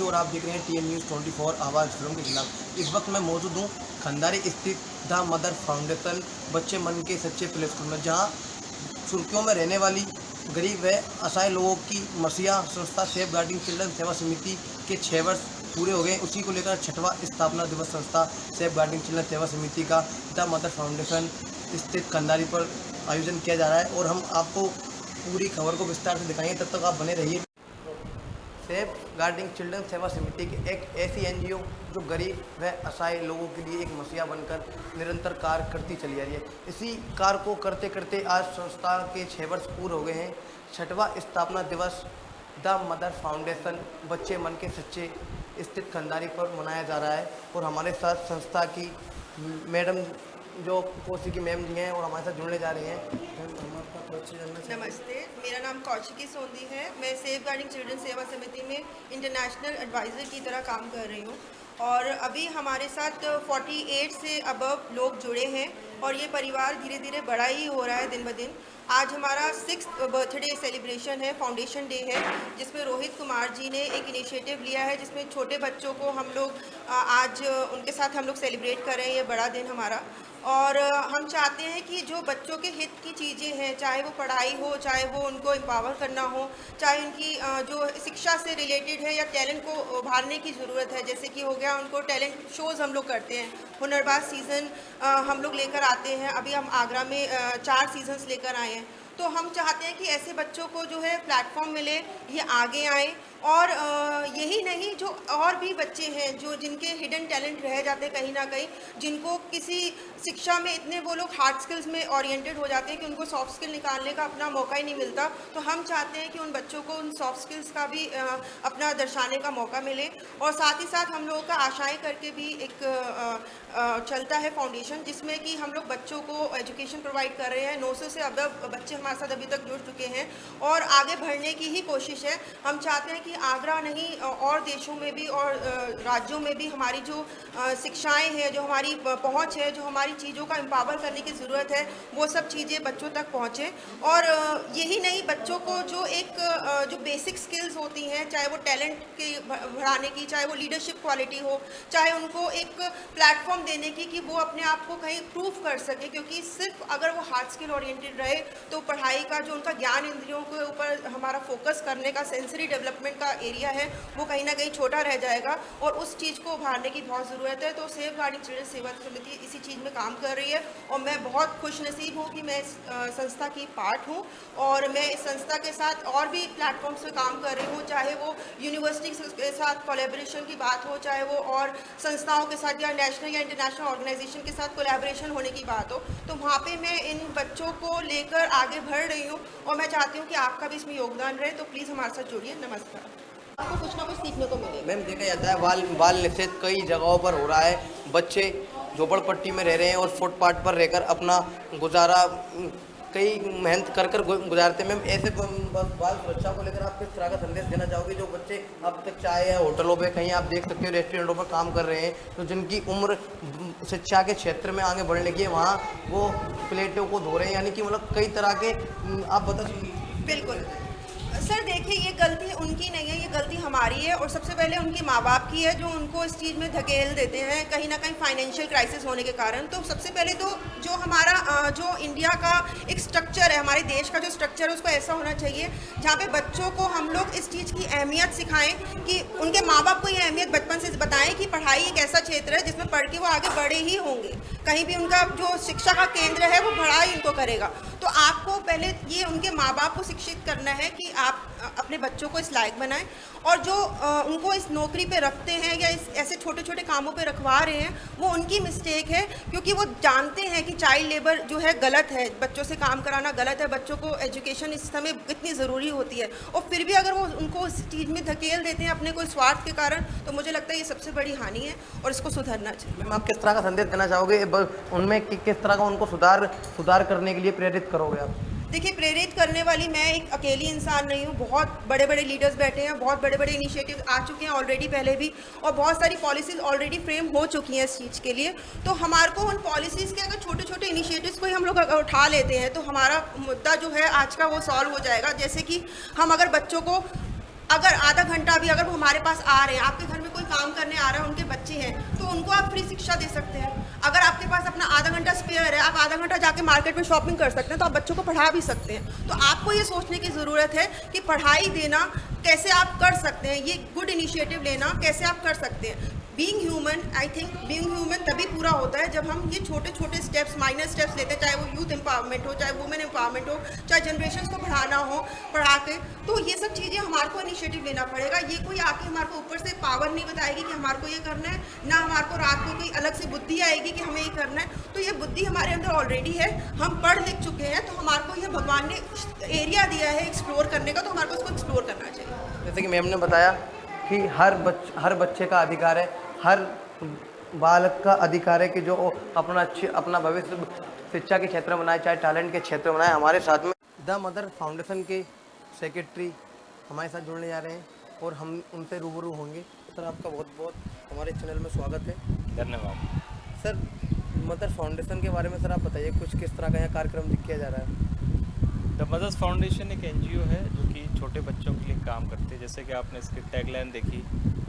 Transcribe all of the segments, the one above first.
और आप देख रहे हैं TN News 24 आवाज़ जुल्म के खिलाफ। इस वक्त मैं मौजूद हूँ खंडारी स्थित द मदर फाउंडेशन बच्चे मन के सच्चे प्ले स्कूल में, जहाँ सुर्खियों में रहने वाली गरीब व असहाय लोगों की मसीहा संस्था सेफ गार्डिंग चिल्ड्रन सेवा समिति के 6 वर्ष पूरे हो गए। उसी को लेकर 6वां स्थापना दिवस संस्था सेफ गार्डिंग चिल्ड्रन सेवा समिति का द मदर फाउंडेशन स्थित खंडारी पर आयोजन किया जा रहा है और हम आपको पूरी खबर को विस्तार से दिखाएंगे। तब तक आप बने रहिए। सेफ गार्डिंग चिल्ड्रन सेवा समिति की एक ऐसी NGO जो गरीब व असहाय लोगों के लिए एक मसीहा बनकर निरंतर कार्य करती चली आ रही है। इसी कार्य को करते करते आज संस्था के 6 वर्ष पूरे हो गए हैं। 6वां स्थापना दिवस द मदर फाउंडेशन बच्चे मन के सच्चे स्थित खंडारी पर मनाया जा रहा है और हमारे साथ संस्था की मैडम जो कौशिकी मैम जी हैं और हमारे साथ जुड़ने जा रही हैं। नमस्ते, मेरा नाम कौशिकी सोंदी है। मैं सेफ गार्डिंग चिल्ड्रन सेवा समिति में इंटरनेशनल एडवाइज़र की तरह काम कर रही हूँ और अभी हमारे साथ 48 से अबव लोग जुड़े हैं और ये परिवार धीरे धीरे बड़ा ही हो रहा है दिन ब दिन। आज हमारा 6th बर्थडे सेलिब्रेशन है, फाउंडेशन डे है, जिसमें रोहित कुमार जी ने एक इनिशिएटिव लिया है जिसमें छोटे बच्चों को हम लोग आज उनके साथ हम लोग सेलिब्रेट कर रहे हैं ये बड़ा दिन हमारा। और हम चाहते हैं कि जो बच्चों के हित की चीज़ें हैं, चाहे वो पढ़ाई हो, चाहे वो उनको एम्पावर करना हो, चाहे उनकी जो शिक्षा से रिलेटेड है या टैलेंट को उभारने की ज़रूरत है, जैसे कि हो गया उनको टैलेंट शोज़ हम लोग करते हैं, हुनरबाज सीज़न हम लोग लेकर आते हैं। अभी हम आगरा में 4 सीजन्स लेकर आए हैं। तो हम चाहते हैं कि ऐसे बच्चों को जो है प्लेटफॉर्म मिले, ये आगे आएँ और यही नहीं, जो और भी बच्चे हैं जो जिनके हिडन टैलेंट रह जाते हैं कहीं ना कहीं, जिनको किसी शिक्षा में इतने वो लोग हार्ड स्किल्स में ओरिएंटेड हो जाते हैं कि उनको सॉफ्ट स्किल निकालने का अपना मौका ही नहीं मिलता। तो हम चाहते हैं कि उन बच्चों को उन सॉफ्ट स्किल्स का भी अपना दर्शाने का मौका मिले। और साथ ही साथ हम लोगों का आशाएं करके भी एक चलता है फाउंडेशन, जिसमें कि हम लोग बच्चों को एजुकेशन प्रोवाइड कर रहे हैं। 900 से अबव बच्चे हमारे साथ अभी तक जुड़ चुके हैं और आगे बढ़ने की ही कोशिश है। हम चाहते हैं कि आगरा नहीं और देशों में भी और राज्यों में भी हमारी जो शिक्षाएं हैं, जो हमारी पहुंच है, जो हमारी चीज़ों का एम्पावर करने की ज़रूरत है, वो सब चीज़ें बच्चों तक पहुंचे। और यही नहीं, बच्चों को जो एक जो बेसिक स्किल्स होती हैं, चाहे वो टैलेंट के बढ़ाने की, चाहे वो लीडरशिप क्वालिटी हो, चाहे उनको एक प्लेटफॉर्म देने की कि वो अपने आप को कहीं प्रूव कर सके। क्योंकि सिर्फ अगर वो हार्ड स्किल ओरिएंटेड रहे तो पढ़ाई का जो उनका ज्ञान इंद्रियों के ऊपर हमारा फोकस करने का सेंसरी डेवलपमेंट का एरिया है वो कहीं ना कहीं छोटा रह जाएगा और उस चीज़ को उभारने की बहुत ज़रूरत है। तो सेफ गार्डिंग चिल्ड्रन सेवा समिति इसी चीज़ में काम कर रही है और मैं बहुत खुश नसीब हूँ कि मैं इस संस्था की पार्ट हूँ और मैं इस संस्था के साथ और भी प्लेटफॉर्म्स पे काम कर रही हूँ, चाहे वो यूनिवर्सिटी के साथ कोलैबोरेशन की बात हो, चाहे वो और संस्थाओं के साथ या नेशनल या इंटरनेशनल ऑर्गेनाइजेशन के साथ कोलैबोरेशन होने की बात हो। तो वहाँ पे मैं इन बच्चों को लेकर आगे बढ़ रही हूँ और मैं चाहती हूँ कि आपका भी इसमें योगदान रहे। तो प्लीज़ हमारे साथ जुड़िए। नमस्कार। आपको कुछ ना कुछ सीखने को मिले। मैम, देखा जाता है बाल निषेध कई जगहों पर हो रहा है। बच्चे झोपड़पट्टी में रह रहे हैं और फुटपाथ पर रहकर अपना गुजारा कई मेहनत कर गुजारते हैं। मैम, ऐसे बाल सुरक्षा को लेकर आप किस तरह का संदेश देना चाहोगे? जो बच्चे अब तक चाहे या होटलों पे, कहीं आप देख सकते हो रेस्टोरेंटों पर काम कर रहे हैं, तो जिनकी उम्र शिक्षा के क्षेत्र में आगे बढ़ने की है, वहाँ वो प्लेटों को धो रहे हैं, यानी कि मतलब कई तरह के आप बता सकते। बिल्कुल सर, देखिए ये गलती उनकी नहीं है, ये गलती हमारी है और सबसे पहले उनके माँ बाप की है जो उनको इस चीज़ में धकेल देते हैं कहीं ना कहीं फाइनेंशियल क्राइसिस होने के कारण। तो सबसे पहले तो जो हमारा जो इंडिया का एक स्ट्रक्चर है, हमारे देश का जो स्ट्रक्चर है, उसको ऐसा होना चाहिए जहाँ पे बच्चों को हम लोग इस चीज़ की अहमियत सिखाएं कि उनके माँ बाप को ये अहमियत बचपन से बताएं कि पढ़ाई एक ऐसा क्षेत्र है जिसमें पढ़ के वो आगे बढ़े ही होंगे। कहीं भी उनका जो शिक्षा का केंद्र है वो पढ़ाई उनको करेगा। तो आपको पहले ये उनके माँ बाप को शिक्षित करना है कि आप अपने बच्चों को इस लायक बनाएं और जो उनको इस नौकरी पे रखते हैं या इस ऐसे छोटे छोटे कामों पे रखवा रहे हैं वो उनकी मिस्टेक है, क्योंकि वो जानते हैं कि चाइल्ड लेबर जो है गलत है, बच्चों से काम कराना गलत है, बच्चों को एजुकेशन इस समय इतनी ज़रूरी होती है और फिर भी अगर वो उनको उस चीज़ में धकेल देते हैं अपने कोई स्वार्थ के कारण, तो मुझे लगता है ये सबसे बड़ी हानि है और इसको सुधरना चाहिए। मैम, आप किस तरह का संदेश देना चाहोगे? उनमें किस तरह का उनको सुधार करने के लिए प्रेरित करोगे आप? देखिए, प्रेरित करने वाली मैं एक अकेली इंसान नहीं हूँ, बहुत बड़े बड़े लीडर्स बैठे हैं, बहुत बड़े बड़े इनिशिएटिव आ चुके हैं ऑलरेडी पहले भी और बहुत सारी पॉलिसीज़ ऑलरेडी फ्रेम हो चुकी हैं इस चीज़ के लिए। तो हमारे को उन पॉलिसीज़ के अगर छोटे छोटे इनिशिएटिव्स को ही हम लोग उठा लेते हैं तो हमारा मुद्दा जो है आज का वो सॉल्व हो जाएगा। जैसे कि हम अगर बच्चों को अगर आधा घंटा भी अगर वो हमारे पास आ रहे हैं, आपके घर में कोई काम करने आ रहा है, उनके बच्चे हैं, तो उनको आप फ्री शिक्षा दे सकते हैं। अगर आपके पास अपना आधा घंटा स्पेयर है, आप आधा घंटा जाके मार्केट में शॉपिंग कर सकते हैं, तो आप बच्चों को पढ़ा भी सकते हैं। तो आपको ये सोचने की ज़रूरत है कि पढ़ाई देना कैसे आप कर सकते हैं, ये गुड इनिशिएटिव लेना कैसे आप कर सकते हैं। Being human, I think being human तभी पूरा होता है जब हम ये छोटे छोटे स्टेप्स, माइनर स्टेप्स लेते हैं, चाहे वो यूथ एम्पावरमेंट हो, चाहे वुमेन एम्पावरमेंट हो, चाहे जनरेशन को बढ़ाना हो, पढ़ा के। तो ये सब चीज़ें हमारे को इनिशिएटिव लेना पड़ेगा। ये कोई आके हमारे को ऊपर से पावर नहीं बताएगी कि हमारे को ये करना है, ना हमारे को रात को कोई अलग से बुद्धि आएगी कि हमें ये करना है। तो ये बुद्धि हमारे अंदर ऑलरेडी है, हम पढ़ लिख चुके हैं, तो हमारे को ये भगवान ने एरिया दिया है एक्सप्लोर करने का, तो हमारे को इसको एक्सप्लोर करना चाहिए। जैसे कि मैम ने बताया कि हर बच्चे का अधिकार है, हर बालक का अधिकार है कि जो अपना भविष्य शिक्षा के क्षेत्र में बनाए, चाहे टैलेंट के क्षेत्र में बनाए। हमारे साथ में द मदर फाउंडेशन के सेक्रेटरी हमारे साथ जुड़ने जा रहे हैं और हम उनसे रूबरू होंगे। सर, आपका बहुत बहुत हमारे चैनल में स्वागत है। धन्यवाद। सर, मदर फाउंडेशन के बारे में सर आप बताइए, कुछ किस तरह का यहाँ कार्यक्रम किया जा रहा है? द मदर्स फाउंडेशन एक एनजीओ है जो कि छोटे बच्चों के लिए काम करते हैं। जैसे कि आपने इसकी टैगलाइन देखी,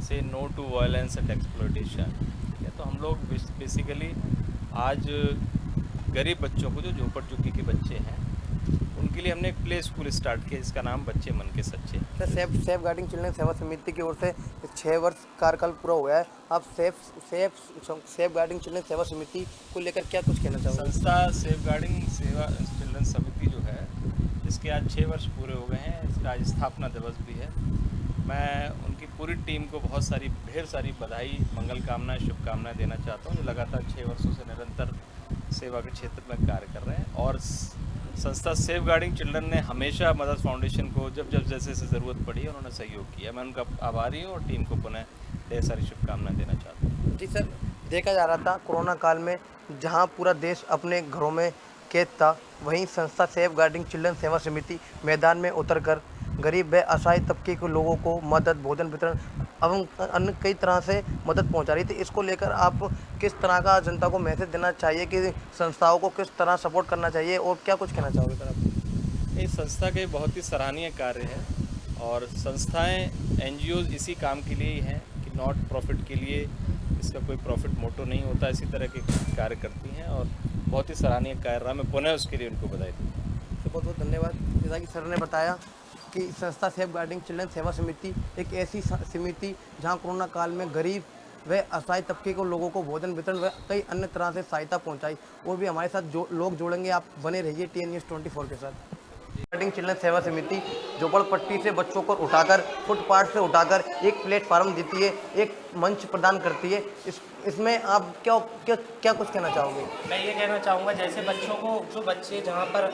say no to violence and exploitation. ठीक है, तो हम लोग बेसिकली आज गरीब बच्चों को, जो झोपड़ झुग्गी के बच्चे हैं, उनके लिए हमने एक प्ले स्कूल स्टार्ट किया जिसका नाम बच्चे मन के सच्चे। सर, सेफ गार्डिंग चिल्ड्रन सेवा समिति की ओर से 6 वर्ष कार्यकाल पूरा हुआ है। आप सेफ गार्डिंग चिल्ड्रन सेवा समिति को लेकर क्या कुछ कहना चाहोगे? संस्था सेफ गार्डिंग सेवा चिल्ड्रन समिति जो है, इसके आज 6 वर्ष पूरे हो गए हैं। इसका आज स्थापना दिवस भी है। मैं उनकी पूरी टीम को ढेर सारी बधाई, मंगल कामनाएं, शुभकामनाएं देना चाहता हूँ, जो लगातार 6 वर्षों से निरंतर सेवा के क्षेत्र में कार्य कर रहे हैं। और संस्था सेफ गार्डिंग चिल्ड्रन ने हमेशा मदर्स फाउंडेशन को जब जैसे ज़रूरत पड़ी है उन्होंने सहयोग किया। मैं उनका आभारी हूँ और टीम को पुनः ढेर सारी शुभकामनाएं देना चाहता हूँ। जी सर, देखा जा रहा था कोरोना काल में जहां पूरा देश अपने घरों में कैद था, वहीं संस्था सेफ गार्डिंग चिल्ड्रन सेवा समिति मैदान में उतरकर गरीब व असहाय तबके के लोगों को मदद, भोजन वितरण एवं अन्य कई तरह से मदद पहुंचा रही थी। इसको लेकर आप किस तरह का जनता को मैसेज देना चाहिए कि संस्थाओं को किस तरह सपोर्ट करना चाहिए, और क्या कुछ कहना चाहोगे सर आप? इस संस्था के बहुत ही सराहनीय कार्य है और संस्थाएं, एनजीओज इसी काम के लिए ही हैं कि नॉट प्रॉफिट के लिए, इसका कोई प्रॉफिट मोटो नहीं होता, इसी तरह के कार्य करती हैं और बहुत ही सराहनीय कार्य रहा। मैं पुनः उसके लिए उनको बधाई दूँ। तो बहुत बहुत धन्यवाद। जैसा कि सर ने बताया कि संस्था सेफ गार्डिंग चिल्ड्रन सेवा समिति एक ऐसी समिति जहां कोरोना काल में गरीब व असहाय तबके के लोगों को भोजन वितरण व कई अन्य तरह से सहायता पहुंचाई। और भी हमारे साथ लोग जुड़ेंगे, आप बने रहिए TN News 24 के साथ। गार्डिंग चिल्ड्रन सेवा समिति झोपड़पट्टी से बच्चों को उठाकर, फुटपाथ से उठाकर एक प्लेटफार्म देती है, एक मंच प्रदान करती है। इसमें आप क्या कुछ कहना चाहोगे? मैं ये कहना चाहूँगा, जैसे बच्चों को, जो बच्चे जहाँ पर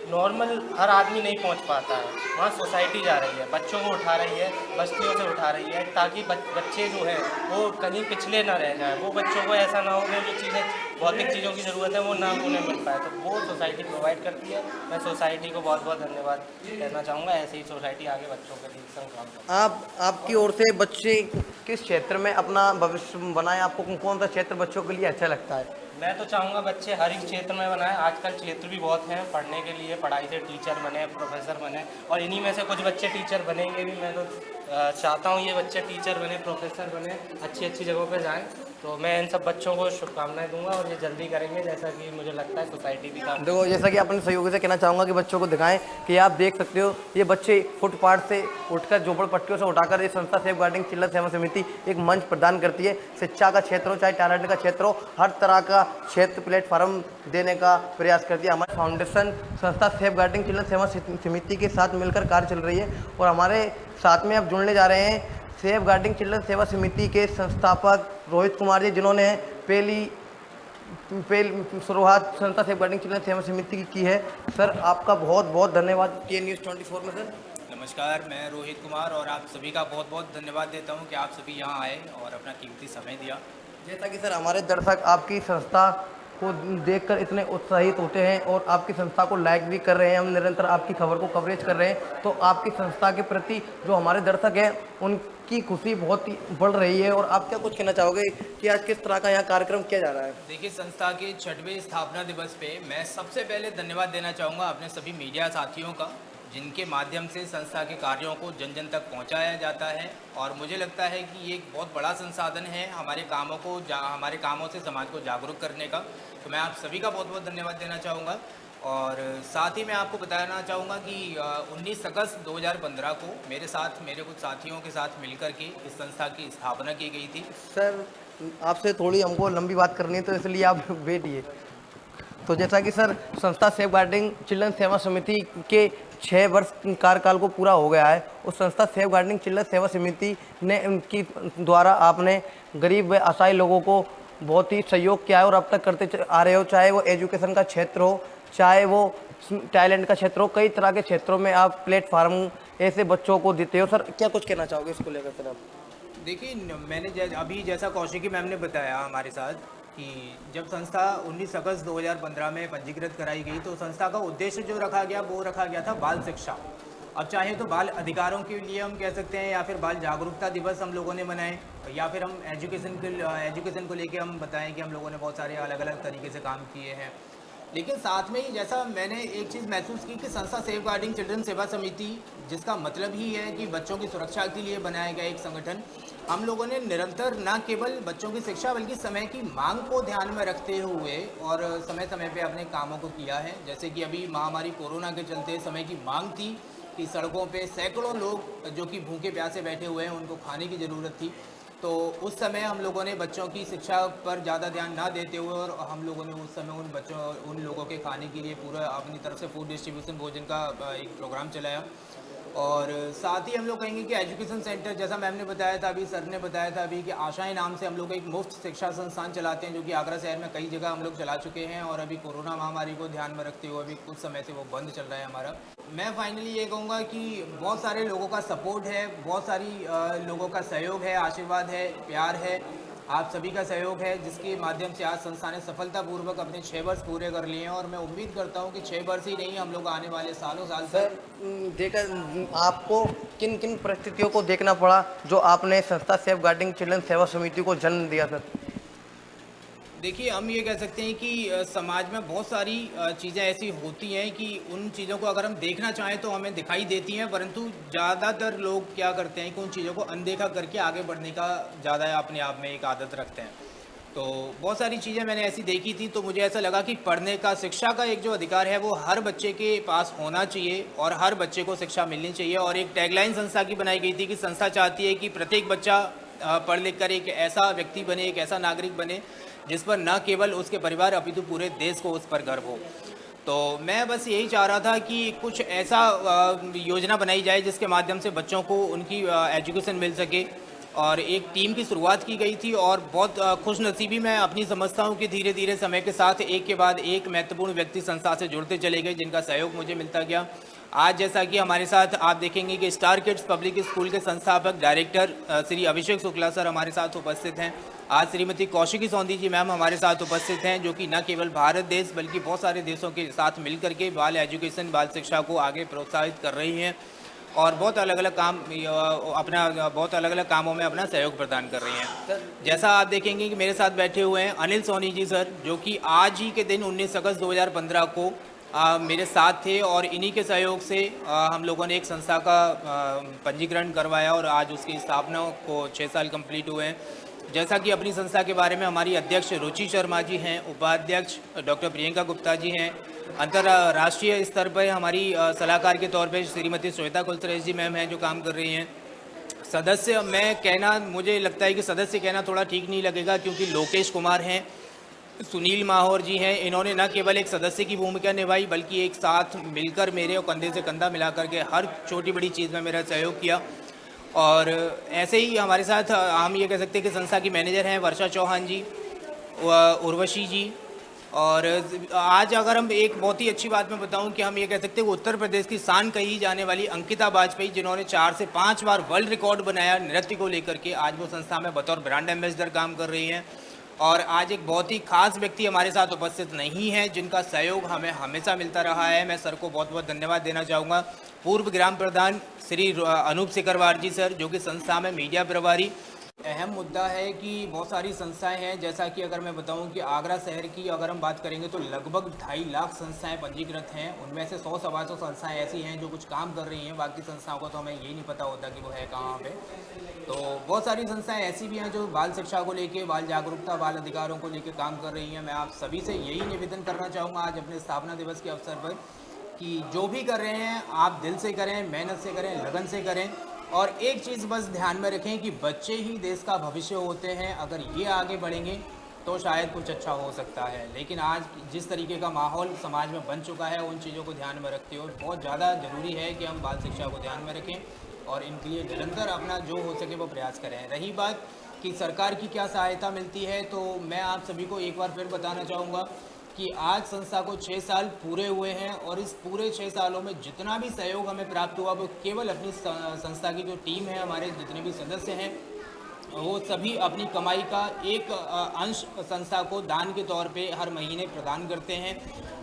नॉर्मल हर आदमी नहीं पहुंच पाता है, वहाँ सोसाइटी जा रही है, बच्चों को उठा रही है, बस्तियों से उठा रही है, ताकि बच्चे जो हैं वो कहीं पिछले ना रह जाएं। वो बच्चों को ऐसा ना हो कि जो चीज़ें, भौतिक चीज़ों की ज़रूरत है वो ना उन्हें मिल पाए, तो वो सोसाइटी प्रोवाइड करती है। मैं सोसाइटी को बहुत बहुत धन्यवाद कहना चाहूँगा। ऐसे ही सोसाइटी आगे बच्चों के लिए संग्राम करती है। आपकी ओर से बच्चे किस क्षेत्र में अपना भविष्य बनाए? आपको कौन सा क्षेत्र बच्चों के लिए अच्छा लगता है? मैं तो चाहूँगा बच्चे हर एक क्षेत्र में बनाएं। आजकल क्षेत्र भी बहुत हैं पढ़ने के लिए, पढ़ाई से टीचर बने, प्रोफेसर बने, और इन्हीं में से कुछ बच्चे टीचर बनेंगे भी। मैं तो चाहता हूँ ये बच्चे टीचर बने, प्रोफेसर बने, अच्छी अच्छी जगहों पे जाएं। तो मैं इन सब बच्चों को शुभकामनाएं दूंगा और ये जल्दी करेंगे, जैसा कि मुझे लगता है सोसाइटी भी काम। देखो, जैसा कि अपने सहयोगी से कहना चाहूँगा कि बच्चों को दिखाएं कि आप देख सकते हो, ये बच्चे फुटपाथ से उठकर, झोपड़पट्टियों से उठाकर, ये संस्था सेफ गार्डिंग चिल्ड्रन सेवा समिति एक मंच प्रदान करती है। शिक्षा का क्षेत्र हो, चाहे टैलेंट का क्षेत्र हो, हर तरह का क्षेत्र प्लेटफार्म देने का प्रयास करती है। हमारी फाउंडेशन संस्था सेफ गार्डिंग चिल्ड्रन सेवा समिति के साथ मिलकर कार्य चल रही है। और हमारे साथ में अब जुड़ने जा रहे हैं सेफ गार्डिंग चिल्ड्रन सेवा समिति के संस्थापक रोहित कुमार जी, जिन्होंने पहली शुरुआत संस्था सेफ गार्डिंग चिल्ड्रन सेवा समिति की है। सर, आपका बहुत बहुत धन्यवाद TN News 24 में। सर नमस्कार, मैं रोहित कुमार और आप सभी का बहुत बहुत धन्यवाद देता हूं कि आप सभी यहां आए और अपना कीमती समय दिया। जैसा कि सर हमारे दर्शक आपकी संस्था को देखकर इतने उत्साहित होते हैं और आपकी संस्था को लाइक भी कर रहे हैं, हम निरंतर आपकी खबर को कवरेज कर रहे हैं, तो आपकी संस्था के प्रति जो हमारे दर्शक हैं उनकी खुशी बहुत ही बढ़ रही है। और आप क्या कुछ कहना चाहोगे कि आज किस तरह का यहाँ कार्यक्रम किया जा रहा है? देखिए, संस्था के 6वें स्थापना दिवस पे मैं सबसे पहले धन्यवाद देना चाहूँगा अपने सभी मीडिया साथियों का, जिनके माध्यम से संस्था के कार्यों को जन जन तक पहुंचाया जाता है। और मुझे लगता है कि ये एक बहुत बड़ा संसाधन है हमारे कामों से समाज को जागरूक करने का। तो मैं आप सभी का बहुत बहुत धन्यवाद देना चाहूँगा। और साथ ही मैं आपको बताना चाहूँगा कि 19 अगस्त 2015 को मेरे कुछ साथियों के साथ मिलकर के इस संस्था की स्थापना की गई थी। सर आपसे थोड़ी हमको लंबी बात करनी है तो इसलिए आप बैठिए। तो जैसा कि सर संस्था सेफ गार्डिंग चिल्ड्रन सेवा समिति के 6 वर्ष कार्यकाल को पूरा हो गया है। उस संस्था सेफ गार्डिंग चिल्ड्रन सेवा समिति ने उनकी द्वारा आपने गरीब व असहाय लोगों को बहुत ही सहयोग किया है और अब तक करते आ रहे हो, चाहे वो एजुकेशन का क्षेत्र हो, चाहे वो टैलेंट का क्षेत्र हो, कई तरह के क्षेत्रों में आप प्लेटफार्म ऐसे बच्चों को देते हो। सर क्या कुछ कहना चाहोगे इसको लेकर सर आप? देखिए, मैंने अभी जैसा कौशिकी मैम ने बताया हमारे साथ कि जब संस्था 19 अगस्त 2015 में पंजीकृत कराई गई तो संस्था का उद्देश्य जो रखा गया था बाल शिक्षा। अब चाहे तो बाल अधिकारों के लिए हम कह सकते हैं, या फिर बाल जागरूकता दिवस हम लोगों ने मनाए, या फिर हम एजुकेशन को लेके हम बताएं कि हम लोगों ने बहुत सारे अलग अलग तरीके से काम किए हैं। लेकिन साथ में ही जैसा मैंने एक चीज़ महसूस की कि संस्था सेफ गार्डिंग चिल्ड्रन सेवा समिति, जिसका मतलब ही है कि बच्चों की सुरक्षा के लिए बनाया गया एक संगठन, हम लोगों ने निरंतर न केवल बच्चों की शिक्षा बल्कि समय की मांग को ध्यान में रखते हुए और समय समय पे अपने कामों को किया है। जैसे कि अभी महामारी कोरोना के चलते समय की मांग थी कि सड़कों पे सैकड़ों लोग जो कि भूखे प्यासे बैठे हुए हैं, उनको खाने की ज़रूरत थी। तो उस समय हम लोगों ने बच्चों की शिक्षा पर ज़्यादा ध्यान ना देते हुए और हम लोगों ने उस समय उन लोगों के खाने के लिए पूरा अपनी तरफ से फूड डिस्ट्रीब्यूशन भोजन का एक प्रोग्राम चलाया। और साथ ही हम लोग कहेंगे कि एजुकेशन सेंटर, जैसा मैम ने बताया था अभी, सर ने बताया था अभी, कि आशाएं नाम से हम लोग एक मुफ्त शिक्षा संस्थान चलाते हैं, जो कि आगरा शहर में कई जगह हम लोग चला चुके हैं। और अभी कोरोना महामारी को ध्यान में रखते हुए अभी कुछ समय से वो बंद चल रहा है हमारा। मैं फाइनली ये कहूँगा कि बहुत सारे लोगों का सपोर्ट है, बहुत सारी लोगों का सहयोग है, आशीर्वाद है, प्यार है, आप सभी का सहयोग है, जिसके माध्यम से आज संस्था ने सफलतापूर्वक अपने 6 वर्ष पूरे कर लिए हैं। और मैं उम्मीद करता हूं कि 6 वर्ष ही नहीं, हम लोग आने वाले सालों साल सर आपको किन किन परिस्थितियों को देखना पड़ा जो आपने संस्था सेफ गार्डिंग चिल्ड्रन सेवा समिति को जन्म दिया सर? देखिए, हम ये कह सकते हैं कि समाज में बहुत सारी चीज़ें ऐसी होती हैं कि उन चीज़ों को अगर हम देखना चाहें तो हमें दिखाई देती हैं, परंतु ज़्यादातर लोग क्या करते हैं कि उन चीज़ों को अनदेखा करके आगे बढ़ने का ज़्यादा अपने आप में एक आदत रखते हैं। तो बहुत सारी चीज़ें मैंने ऐसी देखी थी, तो मुझे ऐसा लगा कि पढ़ने का, शिक्षा का एक जो अधिकार है वो हर बच्चे के पास होना चाहिए और हर बच्चे को शिक्षा मिलनी चाहिए। और एक टैगलाइन संस्था की बनाई गई थी कि संस्था चाहती है कि प्रत्येक बच्चा पढ़ लिख कर एक ऐसा व्यक्ति बने, एक ऐसा नागरिक बने जिस पर न केवल उसके परिवार अपितु पूरे देश को उस पर गर्व हो। तो मैं बस यही चाह रहा था कि कुछ ऐसा योजना बनाई जाए जिसके माध्यम से बच्चों को उनकी एजुकेशन मिल सके। और एक टीम की शुरुआत की गई थी और बहुत खुशनसीबी मैं अपनी समझता हूँ कि धीरे धीरे समय के साथ एक के बाद एक महत्वपूर्ण व्यक्ति संस्था से जुड़ते चले गए, जिनका सहयोग मुझे मिलता गया। आज जैसा कि हमारे साथ आप देखेंगे कि स्टार किड्स पब्लिक स्कूल के संस्थापक डायरेक्टर श्री अभिषेक शुक्ला सर हमारे साथ उपस्थित हैं। आज श्रीमती कौशिकी सोंधी जी मैम हमारे साथ उपस्थित हैं, जो कि न केवल भारत देश बल्कि बहुत सारे देशों के साथ मिलकर के बाल एजुकेशन, बाल शिक्षा को आगे प्रोत्साहित कर रही हैं और बहुत अलग अलग कामों में अपना सहयोग प्रदान कर रही हैं। जैसा आप देखेंगे कि मेरे साथ बैठे हुए हैं अनिल सोनी जी सर, जो कि आज ही के दिन 19 अगस्त 2015 को मेरे साथ थे और इन्हीं के सहयोग से हम लोगों ने एक संस्था का पंजीकरण करवाया और आज उसकी स्थापना को 6 साल कंप्लीट हुए हैं। जैसा कि अपनी संस्था के बारे में हमारी अध्यक्ष रुचि शर्मा जी हैं, उपाध्यक्ष डॉक्टर प्रियंका गुप्ता जी हैं, अंतर्राष्ट्रीय स्तर पर हमारी सलाहकार के तौर पर श्रीमती श्वेता कुलश्रेष्ठ जी मैम हैं जो काम कर रही हैं। सदस्य मुझे लगता है कि सदस्य कहना थोड़ा ठीक नहीं लगेगा, क्योंकि लोकेश कुमार हैं, सुनील माहौर जी हैं, इन्होंने न केवल एक सदस्य की भूमिका निभाई बल्कि एक साथ मिलकर मेरे और कंधे से कंधा मिला करके हर छोटी बड़ी चीज़ में मेरा सहयोग किया। और ऐसे ही हमारे साथ हम ये कह सकते हैं कि संस्था की मैनेजर हैं वर्षा चौहान जी, उर्वशी जी। और आज अगर हम एक बहुत ही अच्छी बात मैं बताऊं कि हम ये कह सकते हैं कि उत्तर प्रदेश की शान कही जाने वाली अंकिता वाजपेयी, जिन्होंने 4 से 5 बार वर्ल्ड रिकॉर्ड बनाया नृत्य को लेकर के, आज वो संस्था में बतौर ब्रांड एम्बेसडर काम कर रही हैं। और आज एक बहुत ही खास व्यक्ति हमारे साथ उपस्थित नहीं है, जिनका सहयोग हमें हमेशा मिलता रहा है। मैं सर को बहुत बहुत धन्यवाद देना चाहूँगा। पूर्व ग्राम प्रधान श्री अनूप सिकरवार जी सर, जो कि संस्था में मीडिया प्रभारी, अहम मुद्दा है कि बहुत सारी संस्थाएं हैं, जैसा कि अगर मैं बताऊं कि आगरा शहर की अगर हम बात करेंगे तो लगभग 2.5 लाख संस्थाएं पंजीकृत हैं। उनमें से 100-125 संस्थाएं ऐसी हैं जो कुछ काम कर रही हैं, बाकी संस्थाओं को तो हमें यही नहीं पता होता कि वो है कहाँ पे। तो बहुत सारी संस्थाएं ऐसी भी हैं जो बाल शिक्षा को लेके, बाल जागरूकता, बाल अधिकारों को लेके काम कर रही हैं। मैं आप सभी से यही निवेदन करना चाहूँगा आज अपने स्थापना दिवस के अवसर पर कि जो भी कर रहे हैं आप दिल से करें, मेहनत से करें, लगन से करें। और एक चीज़ बस ध्यान में रखें कि बच्चे ही देश का भविष्य होते हैं। अगर ये आगे बढ़ेंगे तो शायद कुछ अच्छा हो सकता है। लेकिन आज जिस तरीके का माहौल समाज में बन चुका है, उन चीज़ों को ध्यान में रखते हुए बहुत ज़्यादा ज़रूरी है कि हम बाल शिक्षा को ध्यान में रखें और इनके लिए निरंतर अपना जो हो सके वो प्रयास करें। रही बात कि सरकार की क्या सहायता मिलती है, तो मैं आप सभी को एक बार फिर बताना चाहूँगा कि आज संस्था को 6 साल पूरे हुए हैं और इस पूरे 6 सालों में जितना भी सहयोग हमें प्राप्त हुआ वो केवल अपनी संस्था की जो टीम है, हमारे जितने भी सदस्य हैं, वो सभी अपनी कमाई का एक अंश संस्था को दान के तौर पे हर महीने प्रदान करते हैं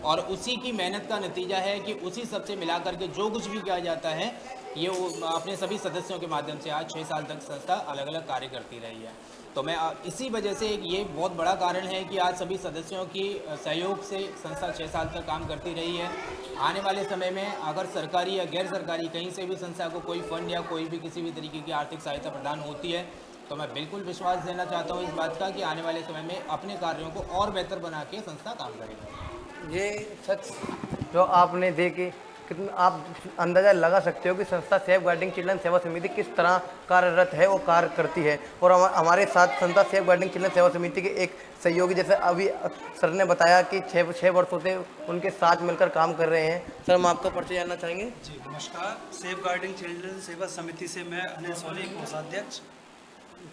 और उसी की मेहनत का नतीजा है कि उसी सबसे मिला करके जो कुछ भी किया जाता है ये वो अपने सभी सदस्यों के माध्यम से आज 6 साल तक संस्था अलग अलग कार्य करती रही है। तो मैं इसी वजह से ये बहुत बड़ा कारण है कि आज सभी सदस्यों की सहयोग से संस्था 6 साल तक काम करती रही है। आने वाले समय में अगर सरकारी या गैर सरकारी कहीं से भी संस्था को कोई फंड या कोई भी किसी भी तरीके की आर्थिक सहायता प्रदान होती है तो मैं बिल्कुल विश्वास देना चाहता हूँ इस बात का कि आने वाले समय में अपने कार्यों को और बेहतर बना के संस्था काम करेगी। ये सच जो आपने देखे कितना आप अंदाज़ा लगा सकते हो कि संस्था सेफ गार्डिंग चिल्ड्रन सेवा समिति किस तरह कार्यरत है, वो कार्य करती है। और हमारे साथ संस्था सेफ गार्डिंग चिल्ड्रन सेवा समिति के एक सहयोगी, जैसे अभी सर ने बताया कि 6 वर्षों से उनके साथ मिलकर काम कर रहे हैं। सर, हम आपका परिचय जानना चाहेंगे। जी नमस्कार, सेफ गार्डिंग चिल्ड्रन सेवा समिति से मैं अनिल सोनी, कोषाध्यक्ष।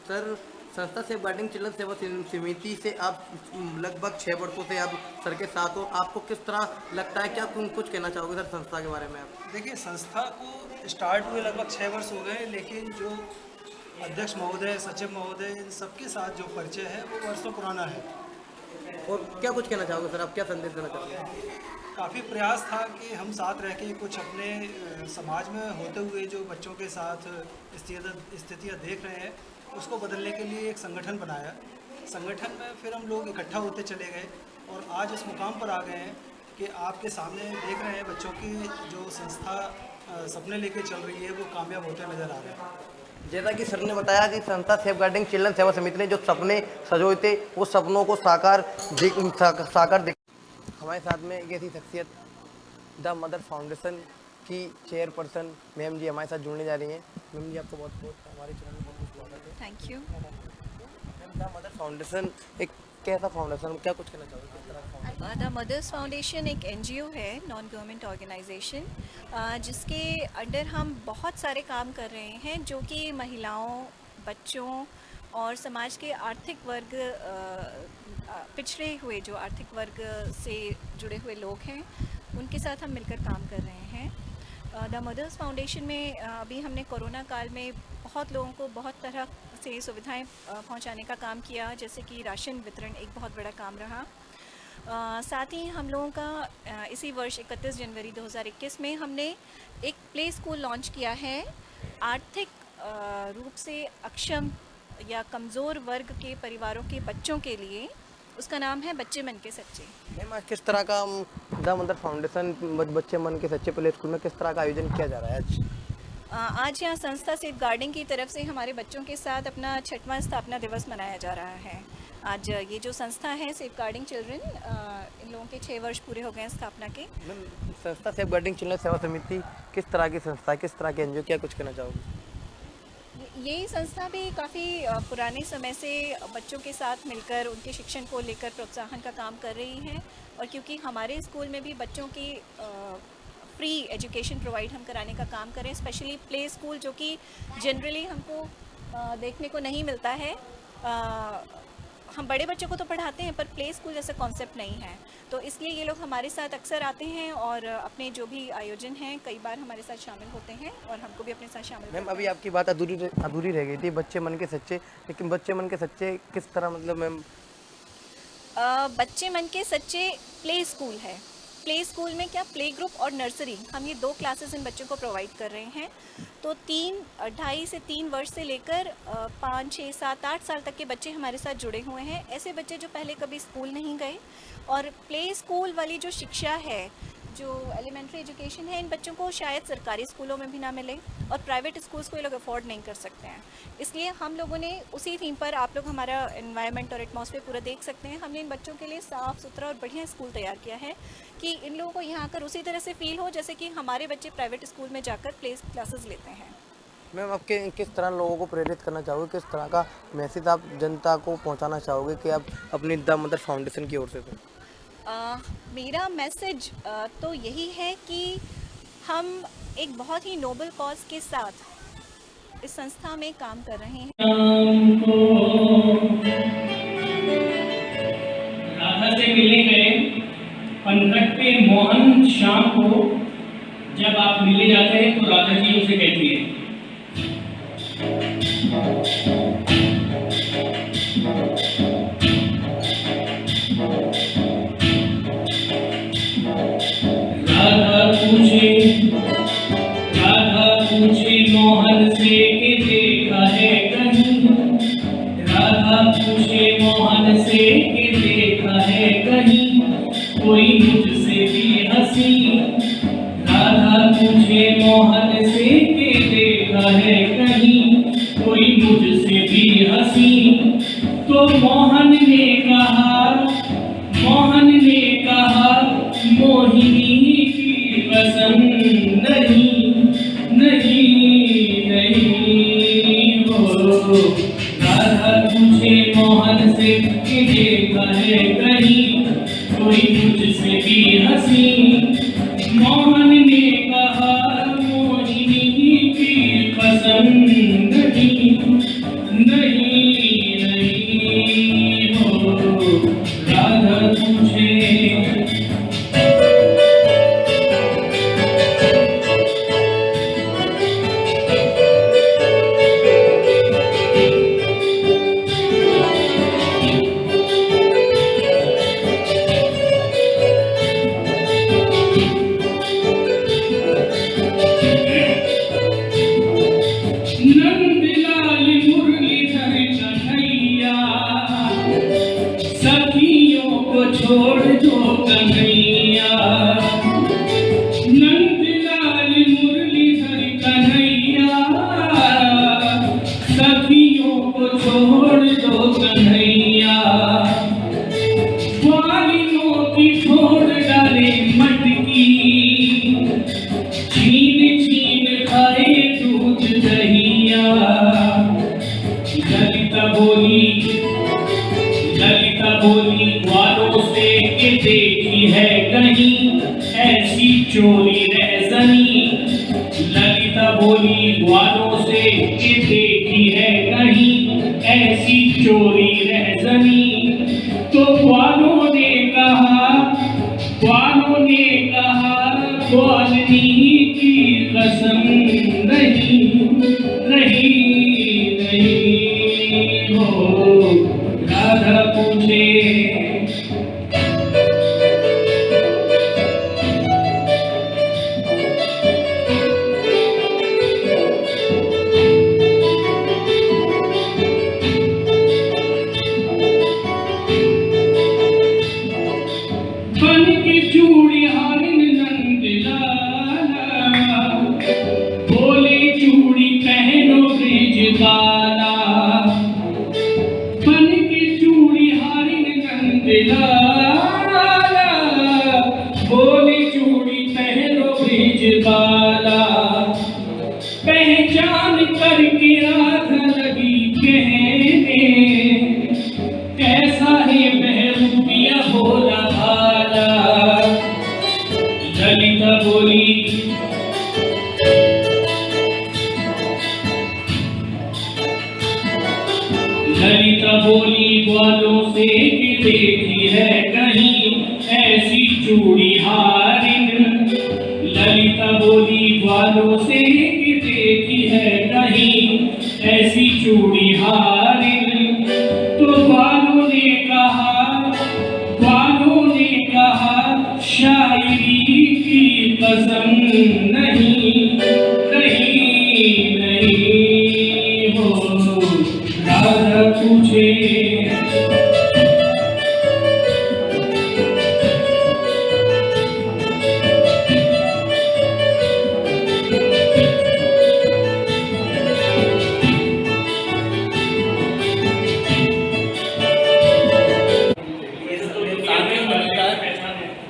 सर, संस्था सेफ गार्डिंग चिल्ड्रन सेवा समिति से आप लगभग 6 वर्षों से आप सर के साथ हो, आपको किस तरह लगता है, क्या कुछ कहना चाहोगे सर संस्था के बारे में आप? देखिए, संस्था को स्टार्ट हुए लगभग 6 वर्ष हो गए, लेकिन जो अध्यक्ष महोदय, सचिव महोदय, इन सबके साथ जो परिचय है वो वर्षों पुराना है। और क्या कुछ कहना चाहोगे सर, आप क्या संदेश देना चाहोगे? काफ़ी प्रयास था कि हम साथ रह के कुछ अपने समाज में होते हुए जो बच्चों के साथ स्थितियाँ देख रहे हैं उसको बदलने के लिए एक संगठन बनाया। संगठन में फिर हम लोग इकट्ठा होते चले गए और आज इस मुकाम पर आ गए हैं कि आपके सामने देख रहे हैं बच्चों की जो संस्था सपने लेके चल रही है वो कामयाब होते नज़र आ रहे हैं। जैसा कि सर ने बताया कि संस्था सेफ गार्डिंग चिल्ड्रन सेवा समिति ने जो सपने सजोए थे वो सपनों को साकार हमारे साथ में एक ऐसी शख्सियत द मदर फाउंडेशन की चेयरपर्सन मैम जी हमारे साथ जुड़ने जा रही हैं। मैम जी, आपको बहुत बहुत हमारे चैनल में बहुत स्वागत है। Thank you. The mother foundation एक कैसा फाउंडेशन, क्या कुछ कहना चाहोगे, किस तरह का फाउंडेशन? द मदर्स फाउंडेशन एक NGO है, नॉन गवर्नमेंट ऑर्गेनाइजेशन, जिसके अंडर हम बहुत सारे काम कर रहे हैं जो कि महिलाओं, बच्चों और समाज के आर्थिक वर्ग, पिछड़े हुए जो आर्थिक वर्ग से जुड़े हुए लोग हैं उनके साथ हम मिलकर काम कर रहे हैं। द मदर्स फाउंडेशन में अभी हमने कोरोना काल में बहुत लोगों को बहुत तरह से सुविधाएं पहुंचाने का काम किया, जैसे कि राशन वितरण एक बहुत बड़ा काम रहा। साथ ही हम लोगों का इसी वर्ष 31 जनवरी 2021 में हमने एक प्ले स्कूल लॉन्च किया है आर्थिक रूप से अक्षम या कमज़ोर वर्ग के परिवारों के बच्चों के लिए। उसका नाम है बच्चे मन के सच्चे। मैम, आज किस तरह का द मदर फाउंडेशन बच्चे मन के सच्चे प्ले स्कूल में किस तरह का आयोजन किया जा रहा है आज? आज यहाँ संस्था सेफ गार्डिंग की तरफ से हमारे बच्चों के साथ अपना 6वां स्थापना दिवस मनाया जा रहा है। आज ये जो संस्था है सेफ गार्डिंग चिल्ड्रन, इन लोगों के 6 वर्ष पूरे हो गए हैं स्थापना के। मैम, संस्था सेफ गार्डिंग चिल्ड्रन सेवा समिति किस तरह की संस्था है, किस तरह के NGO, क्या कुछ कहना चाहोगे? ये संस्था भी काफ़ी पुराने समय से बच्चों के साथ मिलकर उनके शिक्षण को लेकर प्रोत्साहन का काम कर रही है। और क्योंकि हमारे स्कूल में भी बच्चों की फ्री एजुकेशन प्रोवाइड हम कराने का काम करें, स्पेशली प्ले स्कूल जो कि जनरली हमको देखने को नहीं मिलता है। हम बड़े बच्चों को तो पढ़ाते हैं पर प्ले स्कूल जैसा कॉन्सेप्ट नहीं है, तो इसलिए ये लोग हमारे साथ अक्सर आते हैं और अपने जो भी आयोजन हैं कई बार हमारे साथ शामिल होते हैं और हमको भी अपने साथ शामिल। मैम, अभी आपकी बात अधूरी रह गई थी, बच्चे मन के सच्चे, लेकिन बच्चे मन के सच्चे किस तरह, मतलब मैम? बच्चे मन के सच्चे प्ले स्कूल है। प्ले स्कूल में क्या प्ले ग्रुप और नर्सरी, हम ये 2 क्लासेस इन बच्चों को प्रोवाइड कर रहे हैं। तो 2.5 से 3 वर्ष से लेकर 5, 6, 7, 8 साल तक के बच्चे हमारे साथ जुड़े हुए हैं। ऐसे बच्चे जो पहले कभी स्कूल नहीं गए, और प्ले स्कूल वाली जो शिक्षा है, जो एलिमेंट्री एजुकेशन है, इन बच्चों को शायद सरकारी स्कूलों में भी ना मिले, और प्राइवेट स्कूल्स को ये लोग अफोर्ड नहीं कर सकते हैं। इसलिए हम लोगों ने उसी थीम पर, आप लोग हमारा एनवायरनमेंट और एटमॉस्फेयर पूरा देख सकते हैं, हमने इन बच्चों के लिए साफ़ सुथरा और बढ़िया स्कूल तैयार किया है कि इन लोगों को यहाँ आकर उसी तरह से फील हो जैसे कि हमारे बच्चे प्राइवेट स्कूल में जाकर प्ले क्लासेस लेते हैं। मैम, आपके किस तरह लोगों को प्रेरित करना चाहोगे, किस तरह का मैसेज आप जनता को पहुंचाना चाहोगे कि आप अपनी द मदर फाउंडेशन की ओर से? मेरा मैसेज तो यही है कि हम एक बहुत ही नोबल कॉज के साथ इस संस्था में काम कर रहे हैं। राधा से मिलने गए पनघट पे मोहन शाम को जब आप मिलने जाते हैं तो राधा जी उसे कहती है, राधा पूछे मोहन से कि देखा है कहीं, राधा पूछे मोहन से कि देखा है कहीं कोई मुझसे भी हंसी, राधा पूछे मोहन से कि देखा है कहीं कोई मुझसे भी हंसी। तो मोहन ने कहा मोहिनी की कसम नहीं हो, राधा पूछे मोहन से कि देखा है कहीं कोई मुझसे भी हंसी, मोहन ने कहा मोहिनी की कसम नहीं हो, राधा पूछे। छोड़ दो कन्हैया, नंदलाल मुरलीधर कन्हैया, सखियों को छोड़ दो कन्हैया, ग्वालियों की छोड़ डाले मटकी, छीन छीन खाए दूध दहिया। ललिता बोली ग्वालों से कि देखी है कहीं ऐसी चोरी रहजनी, ललिता बोली ग्वालों से कि देखी है कहीं ऐसी चोरी रहजनी। तो ग्वालों ने कहा ग्वालिनी की कसम नहीं हो, राधा पूछे। बन के चूड़ी हारिन नंदलाला, बोले चूड़ी पहनो ब्रिजबाला, बन के चूड़ी हारिन नंदलाला, बोले चूड़ी पहनो ब्रिजबाला। पहचान करके राधा लगी कहने, कैसा है महबूबिया भोला भाला। ललिता बोली ग्वालों से कि देखी है कहीं ऐसी चूड़ी हारिन, ललिता बोली ग्वालों से कि देखी है कहीं ऐसी चूड़ी हारिन। तो ग्वालों ने कहा शायरी की कसम नहीं नहीं नहीं हो राधा तुझे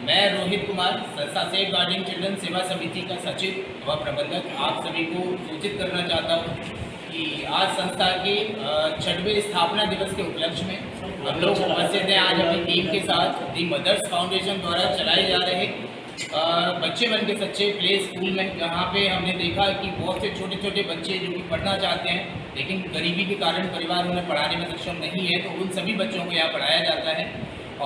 मैं रोहित कुमार संस्था सेफ गार्डिंग चिल्ड्रन सेवा समिति का सचिव व प्रबंधक आप सभी को सूचित करना चाहता हूँ कि आज संस्था के 6वें स्थापना दिवस के उपलक्ष्य में हम लोग उपस्थित हैं आज अपनी टीम के साथ दी मदर्स फाउंडेशन द्वारा चलाए जा रहे बच्चे मन के सच्चे प्ले स्कूल में, जहाँ पे हमने देखा कि बहुत से छोटे छोटे बच्चे जो कि पढ़ना चाहते हैं लेकिन गरीबी के कारण परिवार उन्हें पढ़ाने में सक्षम नहीं है, तो उन सभी बच्चों को यहाँ पढ़ाया जाता है।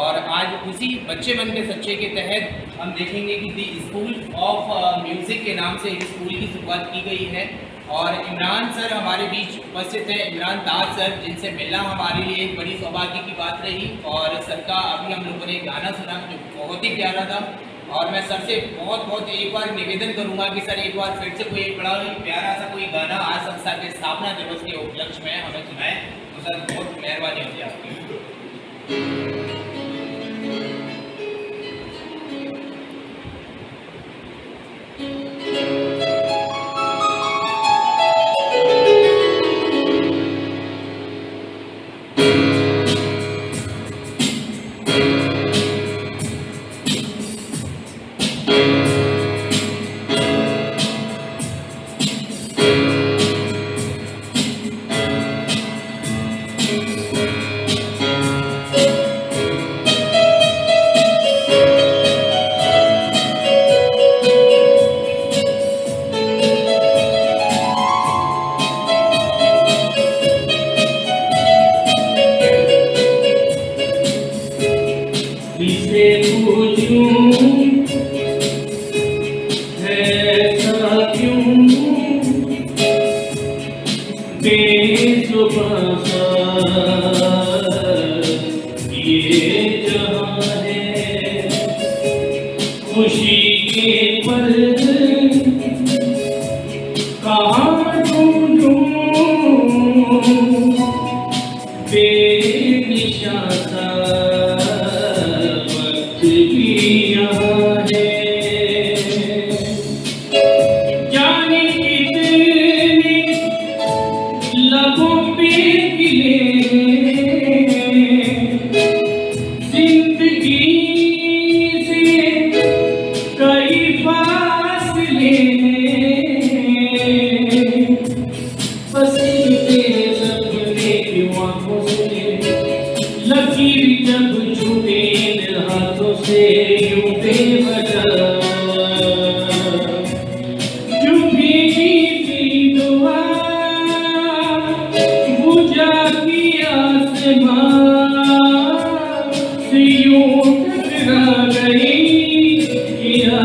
और आज उसी बच्चे मन के सच्चे के तहत हम देखेंगे कि दी स्कूल ऑफ म्यूज़िक के नाम से इस स्कूल की शुरुआत की गई है और इमरान सर हमारे बीच उपस्थित है, इमरान ताज सर, जिनसे मिलना हमारे लिए एक बड़ी सौभाग्य की बात रही। और सर का अभी हम लोगों ने एक गाना सुना जो बहुत ही प्यारा था और मैं सर से बहुत एक बार निवेदन करूंगा कि सर एक बार फिर से कोई एक बड़ा ही प्यारा सा कोई गाना आज संस्था के स्थापना दिवस के उपलक्ष्य में हमें सुनाएं, तो सर बहुत मेहरबानी होती है आपकी। खुशी के पल कहाँ ढूंढूं बेनिशान सा वक्त भी यहाँ है, जाने कितने लबों पे गिले जिंदगी लकीर जब छूटे इन हाथों से यूं बेवजह जो भीगी थी दुआ बुझा की आसमां से यूं टकरा गई कि आ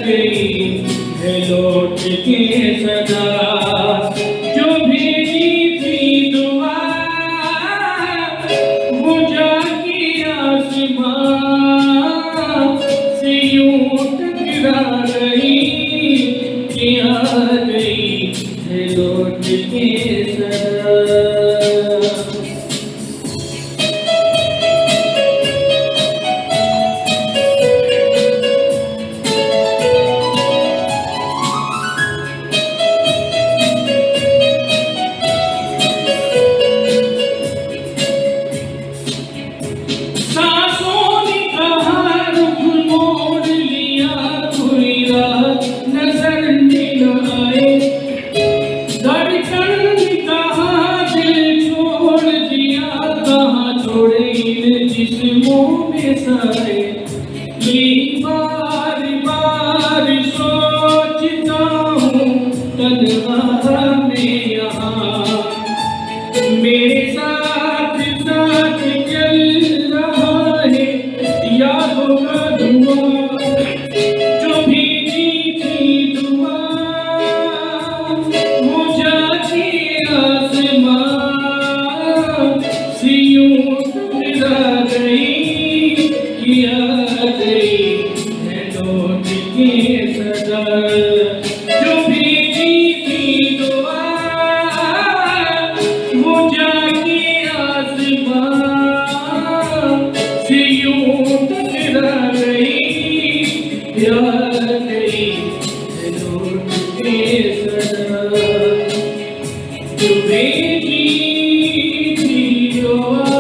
गई है लौट के सदा जो भीगी थी दुआ से यूं टकरा गई कि आ गई है लौट के सदा। नजर नहीं आए धड़कन कहा दिल को के सदा जो भेजी थी दुआ वो जाके आसमां से यूं टकरा गई प्यार गई नूर के सदा जो भेजी थी दुआ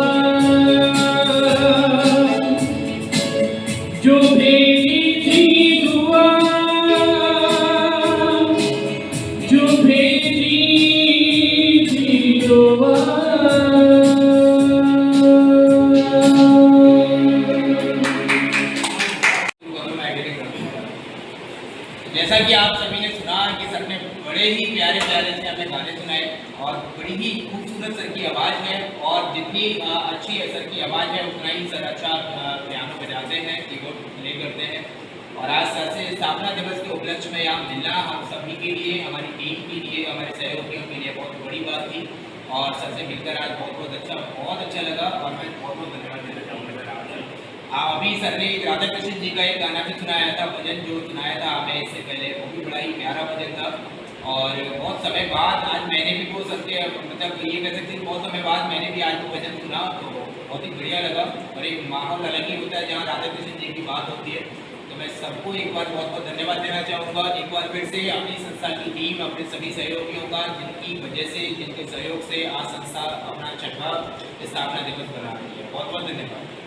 जो भेजी थी दुआ जो भेजी थी दुआ जैसा कि आप सभी ने सुना कि सर ने बड़े ही प्यारे प्यारे से हमें गाने सुनाए और बड़ी ही खूबसूरत सर की आवाज़ है और जितनी अच्छी है सर की आवाज़ है उतना ही सर अच्छा पियानो बजाते हैं, कीबोर्ड प्ले करते हैं। और आज सर से स्थापना दिवस के उपलक्ष्य में यहाँ मिलना हम सभी के लिए, हमारी टीम के लिए, हमारे सहयोगियों के लिए बहुत बड़ी बात थी और सर से मिलकर आज बहुत अच्छा लगा और मैं बहुत धन्यवाद देना चाहूँगा सर आपसे। अभी सर ने राधा कृष्ण जी का एक गाना भी सुनाया था, भजन जो सुनाया था हमें इससे पहले, वो भी बड़ा ही प्यारा भजन था और बहुत समय बाद आज मैंने भी वो सर के मतलब ये कह सकते हैं बहुत समय बाद मैंने भी आज वो भजन सुना तो बहुत ही बढ़िया लगा और एक माहौल अलग ही होता है जहाँ राधा कृष्ण जी की बात होती है। तो मैं सबको एक बार बहुत धन्यवाद देना चाहूँगा एक बार फिर से अपनी संस्था की टीम, अपने सभी सहयोगियों का जिनकी वजह से, जिनके सहयोग से आज संस्था अपना 6वां स्थापना दिवस बना रही है। बहुत धन्यवाद।